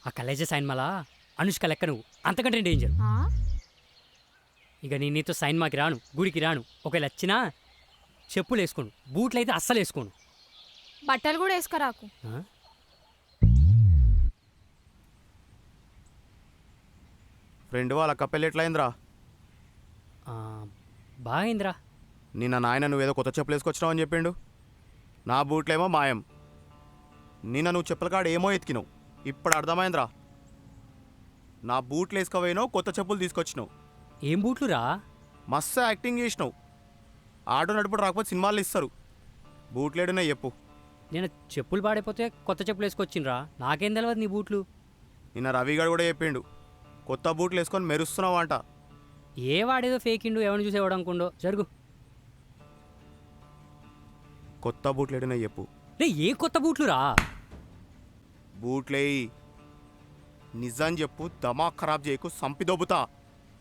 ఆ కలేజా సైన్ మళ్ళా అనుష్క లెక్క నువ్వు అంతకంటే డేంజర్. ఆ? ఇక నేను నీతో సైన్ మాకి రాను, గుడికి రాను. ఒకవేళ వచ్చినా చెప్పులు వేసుకోను, బూట్లు అయితే అస్సలు వేసుకోను. బట్టలు కూడా వేసుకురాకు. ఆ? ఫ్రెండ్ వాళ్ళ కప్పెళ్ళు ఎట్లయిందిరా? ఆ, బాగైందిరా. నిన్న నాయన నువ్వేదో కొత్త చెప్పులు వేసుకొచ్చినావు అని చెప్పిండు. నా బూట్లేమో మాయం. నిన్న నువ్వు చెప్పుల కాడ ఏమో ఎతికినావు. ఇప్పుడు అర్థమైందిరా. నా బూట్లు వేసుకోపోయినావు, కొత్త చెప్పులు తీసుకొచ్చినావు. ఏం బూట్లు రా? మస్తు యాక్టింగ్ చేసినావు. ఆటో నడుపుడు రాకపోతే సినిమాలు ఇస్తారు. బూట్లేడునే చెప్పు. నేను చెప్పులు పాడైపోతే కొత్త చెప్పులు వేసుకొచ్చిండ్రా, నాకేం తెలియదు నీ బూట్లు. నిన్న రవిగాడు కూడా చెప్పిండు, కొత్త బూట్లు వేసుకొని మెరుస్తున్నావు అంట. ఏ వాడేదో ఫేకిండు, ఎవరిని చూసి ఎవడనుకుండో. జరుగు. కొత్త బూట్లేడునే చెప్పు. రే ఏ కొత్త బూట్లు రా? బూట్లేయి. నిజం చెప్పు, దమాక్ ఖరాబ్ చేయకు, సంపి దొబ్బుతా.